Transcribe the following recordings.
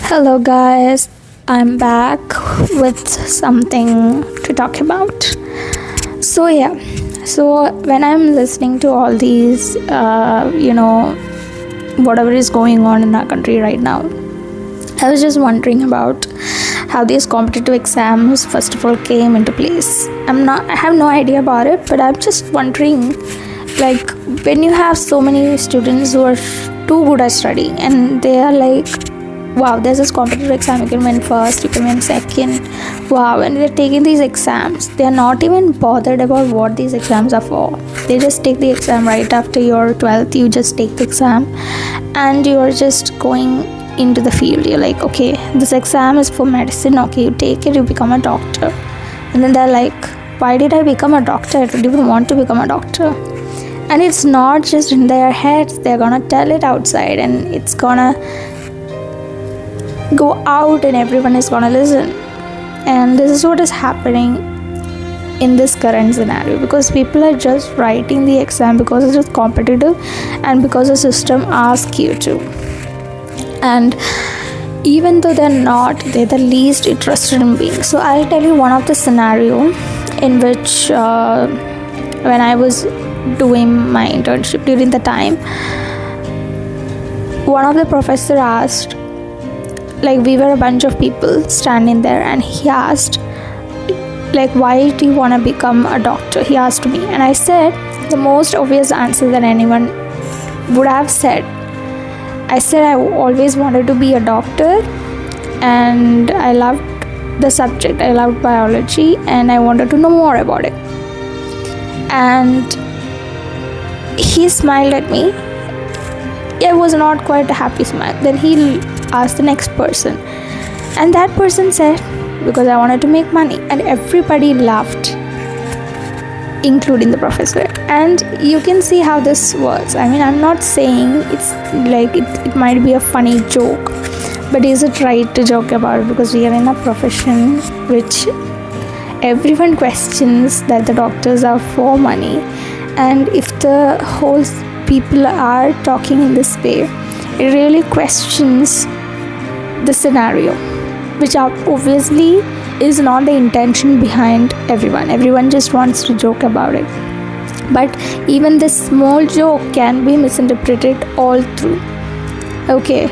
Hello, guys. I'm back with something to talk about. So, yeah. So, when I'm listening to all these, whatever is going on in our country right now, I was just wondering about how these competitive exams, first of all, came into place. I have no idea about it, but I'm just wondering, like, when you have so many students who are too good at studying and they are like, wow, there's this competitive exam, you can win first, you can win second, wow, and they're taking these exams, they're not even bothered about what these exams are for. They just take the exam right after your 12th. You just take the exam and you're just going into the field. You're like, okay, this exam is for medicine, okay, you take it, you become a doctor. And then they're like, why did I become a doctor? I don't even want to become a doctor. And it's not just in their heads, they're gonna tell it outside and it's gonna go out and everyone is gonna listen. And this is what is happening in this current scenario, because people are just writing the exam because it is competitive and because the system asks you to. And even though they're the least interested in being. So I'll tell you one of the scenario in which when I was doing my internship during the time, one of the professor asked, like, we were a bunch of people standing there, and he asked, like, why do you want to become a doctor? He asked me, and I said the most obvious answer that anyone would have said. I said I always wanted to be a doctor and I loved the subject, I loved biology and I wanted to know more about it. And he smiled at me. It was not quite a happy smile. Then he asked the next person, and that person said, because I wanted to make money. And everybody laughed, including the professor. And you can see how this works. I mean, I'm not saying it's like it might be a funny joke, but is it right to joke about it? Because we are in a profession which everyone questions that the doctors are for money. And if the whole people are talking in this way, it really questions the scenario, which obviously is not the intention behind everyone just wants to joke about it. But even this small joke can be misinterpreted all through. Okay,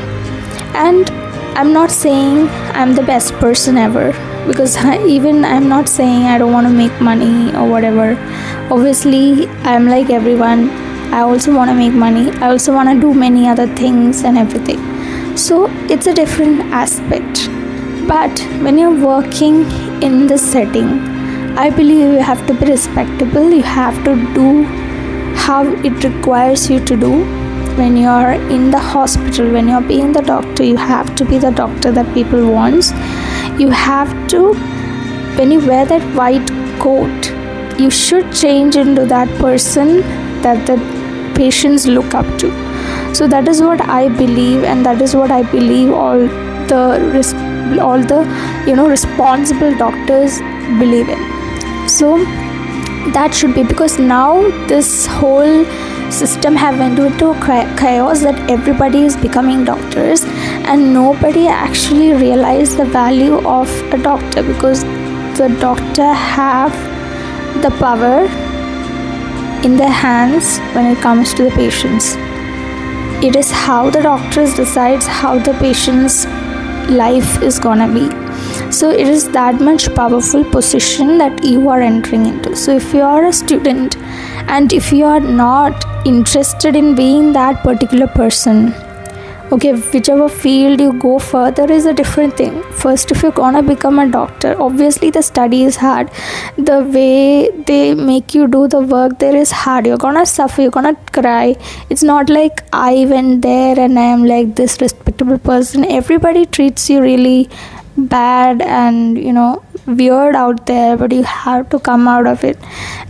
and I'm not saying I'm the best person ever, because I'm not saying I don't want to make money or whatever. Obviously I'm like everyone, I also want to make money, I also want to do many other things and everything. So it's a different aspect. But when you're working in this setting, I believe you have to be respectable. You have to do how it requires you to do. When you're in the hospital, when you're being the doctor, you have to be the doctor that people want. You have to, when you wear that white coat, you should change into that person that the patients look up to. So that is what I believe, and that is what I believe all the responsible doctors believe in. So that should be, because now this whole system have went into chaos that everybody is becoming doctors and nobody actually realized the value of a doctor, because the doctor have the power in their hands when it comes to the patients. It is how the doctors decides how the patient's life is gonna be. So it is that much powerful position that you are entering into. So if you are a student and if you are not interested in being that particular person, okay, whichever field you go further is a different thing. First, if you're gonna become a doctor, obviously the study is hard. The way they make you do the work there is hard. You're gonna suffer, you're gonna cry. It's not like I went there and I am like this respectable person. Everybody treats you really bad and weird out there, but you have to come out of it.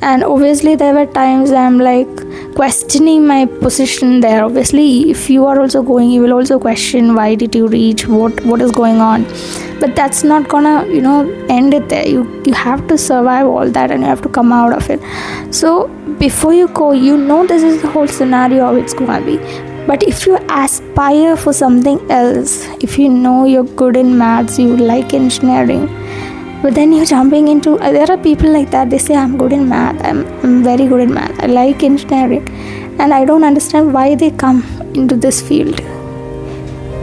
And obviously there were times I'm like questioning my position there. Obviously if you are also going, you will also question, why did you reach, what is going on? But that's not gonna end it there. You have to survive all that and you have to come out of it. So before you go, this is the whole scenario how it's gonna be. But if you aspire for something else, if you know you're good in maths, you like engineering, but then you're jumping into, there are people like that, they say I'm good in math, I'm very good in math, I like engineering, and I don't understand why they come into this field.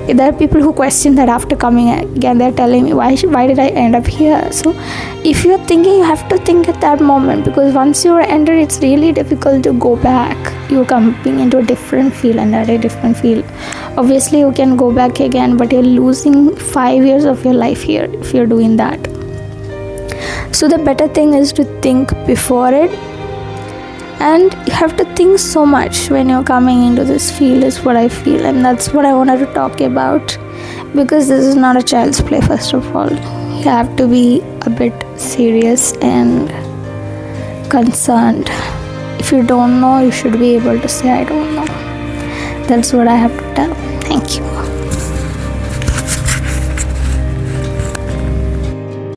There are people who question that after coming again, they're telling me why did I end up here. So if you're thinking, you have to think at that moment, because once you're entered, it's really difficult to go back. You're coming into a different field, and a different field. Obviously you can go back again, but you're losing 5 years of your life here if you're doing that. So the better thing is to think before it, and you have to think so much when you're coming into this field, is what I feel. And that's what I wanted to talk about, because this is not a child's play. First of all, you have to be a bit serious and concerned. If you don't know, you should be able to say I don't know. That's what I have to tell. Thank you.